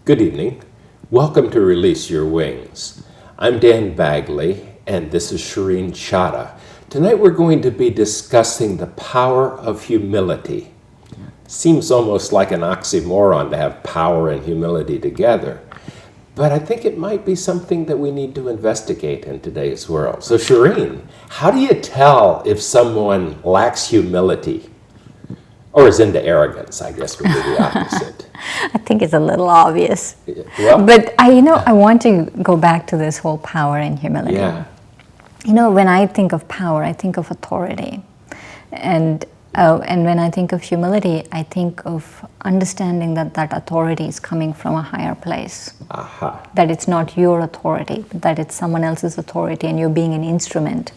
Good evening. Welcome to Release Your Wings. I'm Dan Bagley, and this is Shireen Chada. Tonight we're going to be discussing the power of humility. Seems almost like an oxymoron to have power and humility together, but I think it might be something that we need to investigate in today's world. So Shireen, how do you tell if someone lacks humility? Or is into arrogance, I guess would be the opposite. I think it's a little obvious. Well, But I want to go back to this whole power and humility. yeah. When I think of power, I think of authority. And when I think of humility, I think of understanding that authority is coming from a higher place. Aha. That it's not your authority, but that it's someone else's authority, and you're being an instrument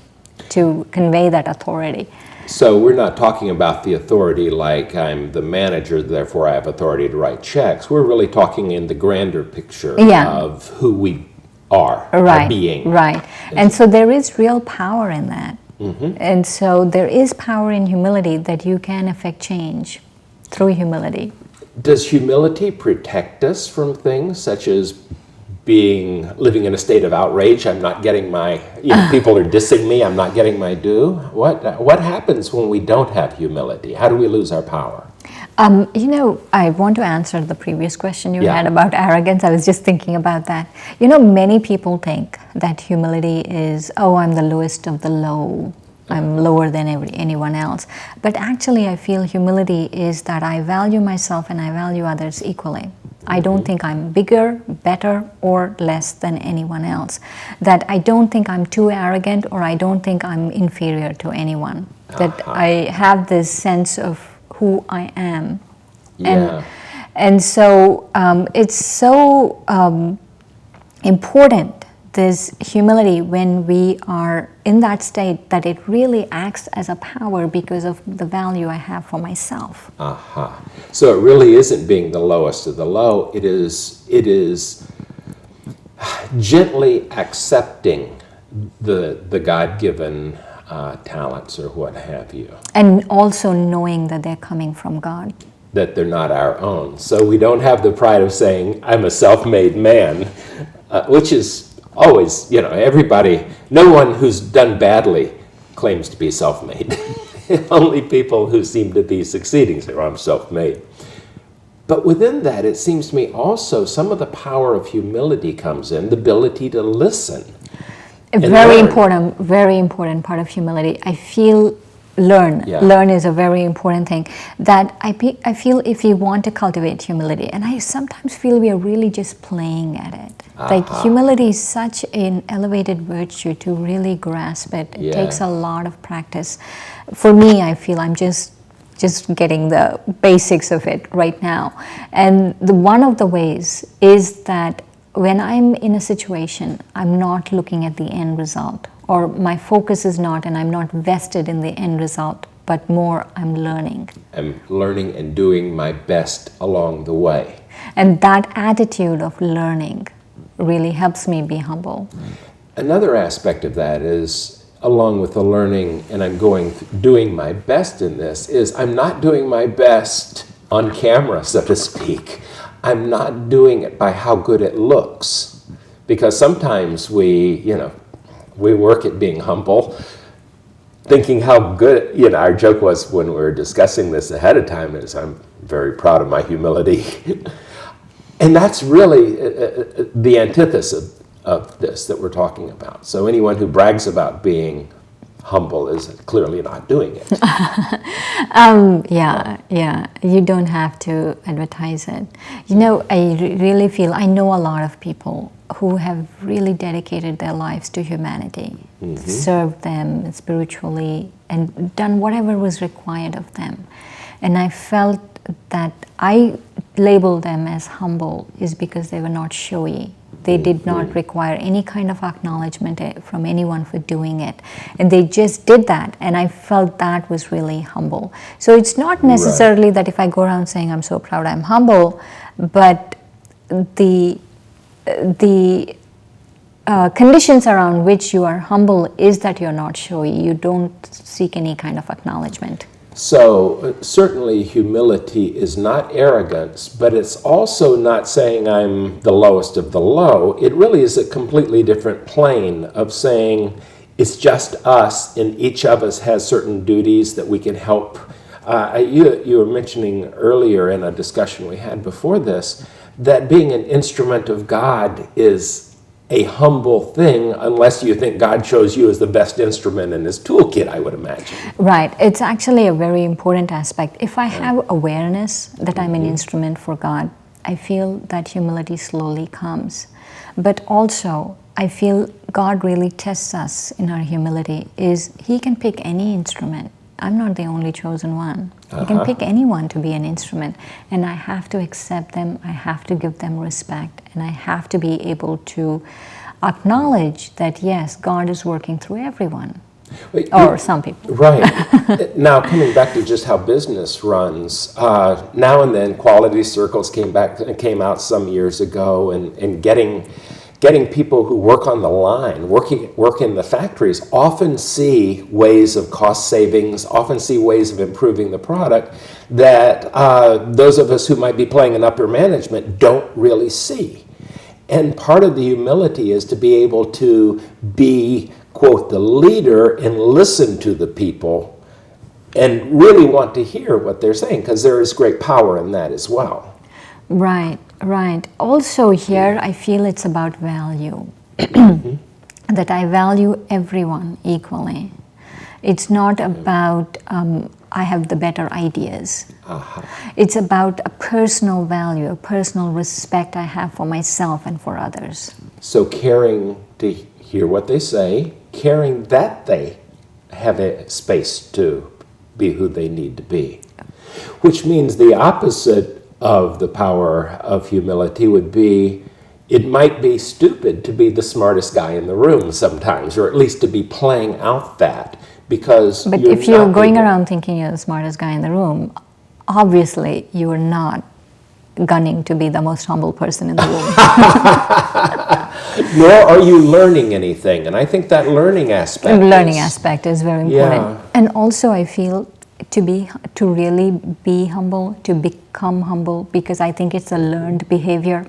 to convey that authority. So we're not talking about the authority like I'm the manager, therefore I have authority to write checks. We're really talking in the grander picture of who we are, our being. Right. And so there is real power in that. Mm-hmm. And so there is power in humility, that you can affect change through humility. Does humility protect us from things such as living in a state of outrage? I'm not getting my, people are dissing me, I'm not getting my due. What happens when we don't have humility? How do we lose our power? I want to answer the previous question you had about arrogance. I was just thinking about that. Many people think that humility is, I'm the lowest of the low. I'm lower than anyone else. But actually, I feel humility is that I value myself and I value others equally. I don't think I'm bigger, better, or less than anyone else. That I don't think I'm too arrogant, or I don't think I'm inferior to anyone. That I have this sense of who I am. And so it's so important, this humility, when we are in that state, that it really acts as a power because of the value I have for myself. So it really isn't being the lowest of the low. It is gently accepting the God-given talents or what have you. And also knowing that they're coming from God. That they're not our own. So we don't have the pride of saying, I'm a self-made man, which is always, everybody, no one who's done badly claims to be self-made. Only people who seem to be succeeding say, I'm self-made. But within that, it seems to me also some of the power of humility comes in, the ability to listen. A very important part of humility. I feel learn is a very important thing. That I feel if we want to cultivate humility, and I sometimes feel we are really just playing at it. Like humility is such an elevated virtue to really grasp it. It takes a lot of practice. For me, I feel I'm just getting the basics of it right now. And one of the ways is that when I'm in a situation, I'm not looking at the end result, or my focus is not, and I'm not vested in the end result, but more I'm learning. I'm learning and doing my best along the way. And that attitude of learning really helps me be humble. Another aspect of that is, along with the learning, and I'm doing my best in this, is I'm not doing my best on camera, so to speak. I'm not doing it by how good it looks. Because sometimes we work at being humble, thinking how good, our joke was when we were discussing this ahead of time is I'm very proud of my humility. And that's really the antithesis of this that we're talking about. So anyone who brags about being humble is clearly not doing it. You don't have to advertise it. I really feel, I know a lot of people who have really dedicated their lives to humanity, served them spiritually, and done whatever was required of them. And I felt that I labeled them as humble is because they were not showy. They did not require any kind of acknowledgement from anyone for doing it. And they just did that. And I felt that was really humble. So it's not necessarily that if I go around saying I'm so proud I'm humble, but the conditions around which you are humble is that you're not showy. You don't seek any kind of acknowledgement. So certainly humility is not arrogance, but it's also not saying I'm the lowest of the low. It really is a completely different plane of saying it's just us, and each of us has certain duties that we can help. You were mentioning earlier in a discussion we had before this that being an instrument of God is a humble thing, unless you think God chose you as the best instrument in his toolkit, I would imagine. Right. It's actually a very important aspect. If I have awareness that I'm an instrument for God, I feel that humility slowly comes. But also, I feel God really tests us in our humility, is he can pick any instrument. I'm not the only chosen one. He can pick anyone to be an instrument, and I have to accept them, I have to give them respect, and I have to be able to acknowledge that yes, God is working through everyone. Or some people. Right. Now, coming back to just how business runs, now and then quality circles came out some years ago, and getting people who work on the line, work in the factories, often see ways of cost savings, often see ways of improving the product that those of us who might be playing in upper management don't really see. And part of the humility is to be able to be, quote, the leader and listen to the people and really want to hear what they're saying, because there is great power in that as well. Right, right. Also here, I feel it's about value, that I value everyone equally. It's not about I have the better ideas. It's about a personal value, a personal respect I have for myself and for others. So caring to hear what they say, caring that they have a space to be who they need to be. Which means the opposite of the power of humility would be, it might be stupid to be the smartest guy in the room sometimes, or at least to be playing out that, because But if you're going around thinking you're the smartest guy in the room, obviously you are not gunning to be the most humble person in the room. Nor are you learning anything, and I think that learning aspect is very important. Yeah. And also I feel to really be humble, to become humble, because I think it's a learned behavior,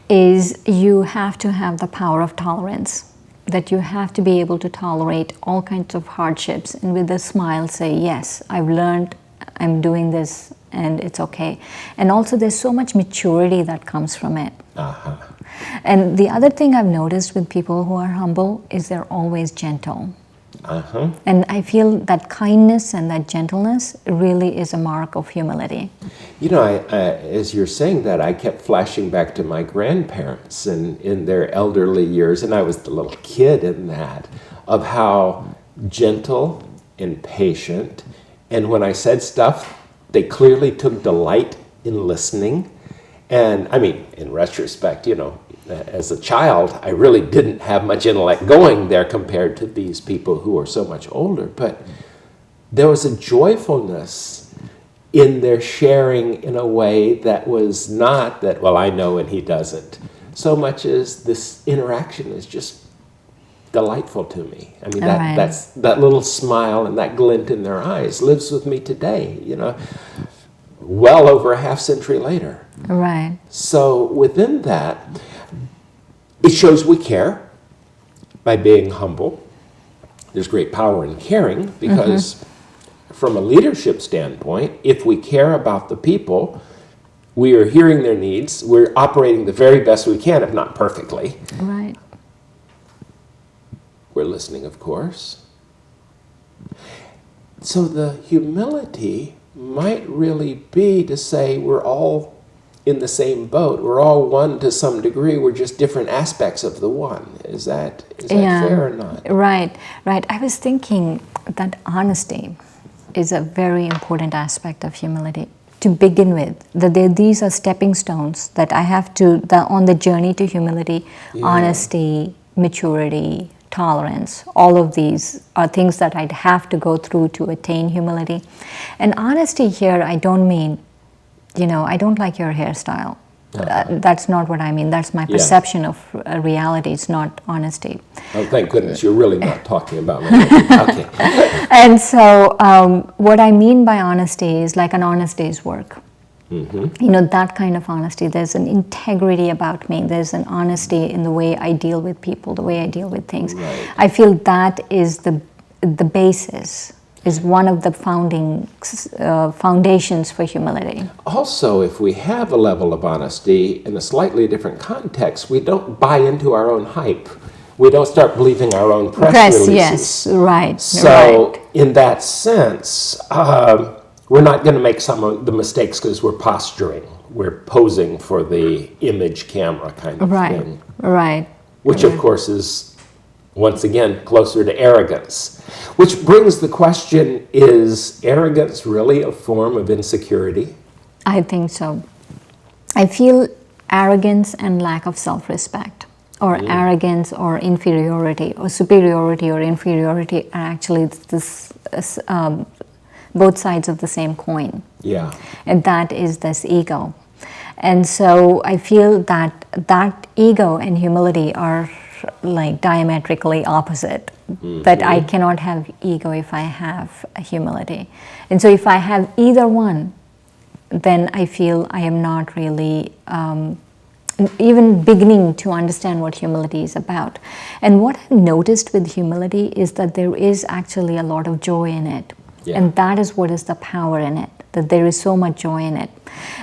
is you have to have the power of tolerance, that you have to be able to tolerate all kinds of hardships and with a smile say, yes, I've learned, I'm doing this, and it's okay. And also there's so much maturity that comes from it. And the other thing I've noticed with people who are humble is they're always gentle. And I feel that kindness and that gentleness really is a mark of humility. You know, as you're saying that, I kept flashing back to my grandparents and in their elderly years, and I was the little kid in that, of how gentle and patient, and when I said stuff, they clearly took delight in listening. And I mean, in retrospect, you know, as a child, I really didn't have much intellect going there compared to these people who are so much older. But there was a joyfulness in their sharing in a way that was not that, well, I know and he doesn't, so much as this interaction is just delightful to me. I mean, that little smile and that glint in their eyes lives with me today, you know, well over a half century later. Right. So within that, it shows we care by being humble. There's great power in caring because from a leadership standpoint, if we care about the people, we are hearing their needs, we're operating the very best we can, if not perfectly. Right. We're listening, of course. So the humility might really be to say we're all in the same boat. We're all one to some degree. We're just different aspects of the one. Is that fair or not? Right, right. I was thinking that honesty is a very important aspect of humility. To begin with, that these are stepping stones that I have to, on the journey to humility, honesty, maturity, tolerance, all of these are things that I'd have to go through to attain humility. And honesty here, I don't mean, you know, I don't like your hairstyle. That's not what I mean. That's my perception of reality. It's not honesty. Oh, thank goodness. You're really not talking about me. Okay. And so what I mean by honesty is like an honest day's work. You know, that kind of honesty. There's an integrity about me. There's an honesty in the way I deal with people, the way I deal with things. Right. I feel that is the basis, is one of the foundations for humility. Also, if we have a level of honesty in a slightly different context, we don't buy into our own hype. We don't start believing our own press releases. Yes, right. So, in that sense, we're not going to make some of the mistakes because we're posturing. We're posing for the image camera kind of thing. Right. Which, of course, is, once again, closer to arrogance. Which brings the question, is arrogance really a form of insecurity? I think so. I feel arrogance and lack of self-respect, or arrogance or inferiority, or superiority or inferiority are actually both sides of the same coin. Yeah. And that is this ego. And so I feel that ego and humility are like diametrically opposite. That I cannot have ego if I have humility. And so if I have either one, then I feel I am not really even beginning to understand what humility is about. And what I've noticed with humility is that there is actually a lot of joy in it. Yeah. And that is what is the power in it, that there is so much joy in it.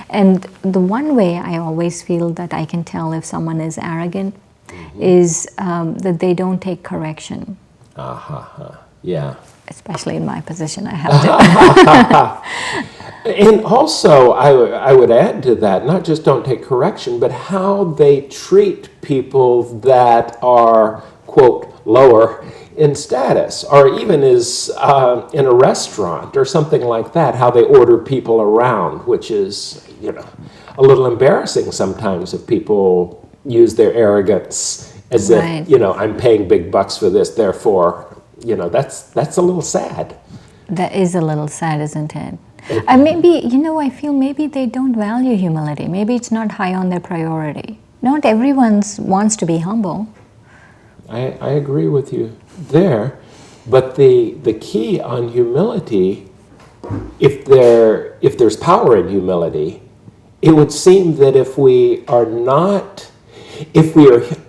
And the one way I always feel that I can tell if someone is arrogant is that they don't take correction. Yeah. Especially in my position, I have to. And also, I would add to that, not just don't take correction, but how they treat people that are, quote, lower in status, or even is in a restaurant or something like that, how they order people around, which is, you know, a little embarrassing sometimes if people use their arrogance as if, you know, I'm paying big bucks for this, therefore, you know, that's a little sad. That is a little sad, isn't it? And maybe, you know, I feel maybe they don't value humility. Maybe it's not high on their priority. Not everyone wants to be humble. I agree with you there, but the key on humility, if there's power in humility, it would seem that if we are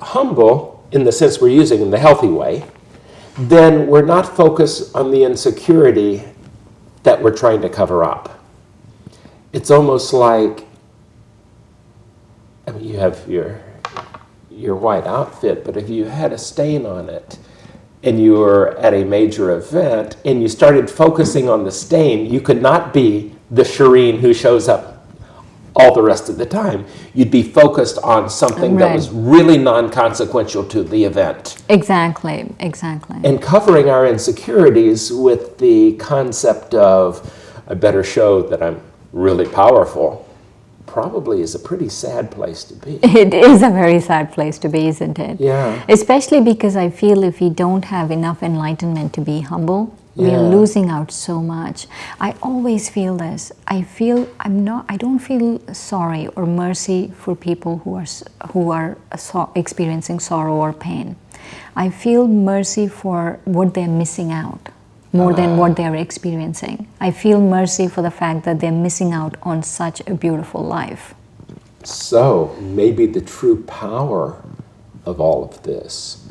humble in the sense we're using in the healthy way, then we're not focused on the insecurity that we're trying to cover up. It's almost like, I mean, you have your white outfit, but if you had a stain on it and you were at a major event and you started focusing on the stain, you could not be the Shireen who shows up all the rest of the time. You'd be focused on something that was really non-consequential to the event. Exactly. And covering our insecurities with the concept of, I better show that I'm really powerful, probably is a pretty sad place to be. It is a very sad place to be, isn't it? Yeah. Especially because I feel if we don't have enough enlightenment to be humble, we are losing out so much. I always feel this. I don't feel sorry or mercy for people who are experiencing sorrow or pain. I feel mercy for what they're missing out more than what they're experiencing. I feel mercy for the fact that they're missing out on such a beautiful life. So maybe the true power of all of this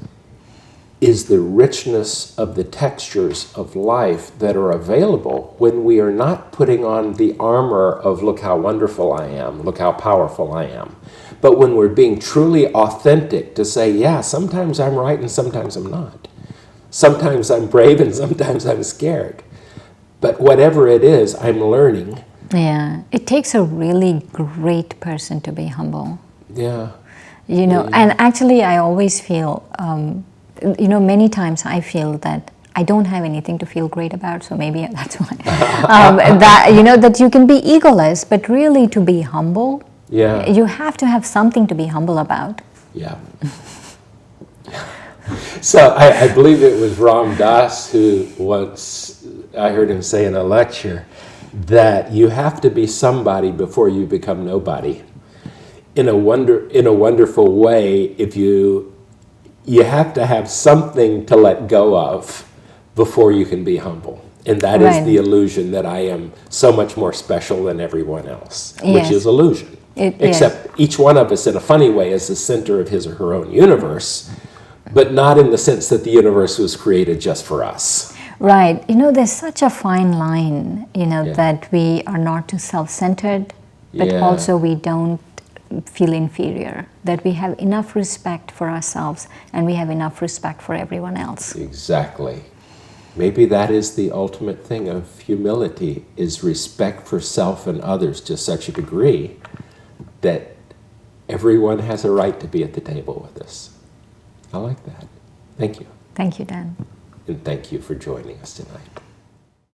is the richness of the textures of life that are available when we are not putting on the armor of look how wonderful I am, look how powerful I am, but when we're being truly authentic to say, yeah, sometimes I'm right and sometimes I'm not. Sometimes I'm brave and sometimes I'm scared. But whatever it is, I'm learning. Yeah, it takes a really great person to be humble. Yeah. You know, and actually I always feel, you know, many times I feel that I don't have anything to feel great about, so maybe that's why. That, you know, that you can be egoless, but really to be humble, you have to have something to be humble about. Yeah. So I believe it was Ram Dass who once, I heard him say in a lecture, that you have to be somebody before you become nobody. in a wonderful way, if you have to have something to let go of before you can be humble. And that is the illusion that I am so much more special than everyone else, which is illusion. Except each one of us, in a funny way, is the center of his or her own universe, but not in the sense that the universe was created just for us. Right. There's such a fine line, that we are not too self-centered, but also we don't feel inferior, that we have enough respect for ourselves and we have enough respect for everyone else. Exactly. Maybe that is the ultimate thing of humility, is respect for self and others to such a degree that everyone has a right to be at the table with us. I like that. Thank you. Thank you, Dan. And thank you for joining us tonight.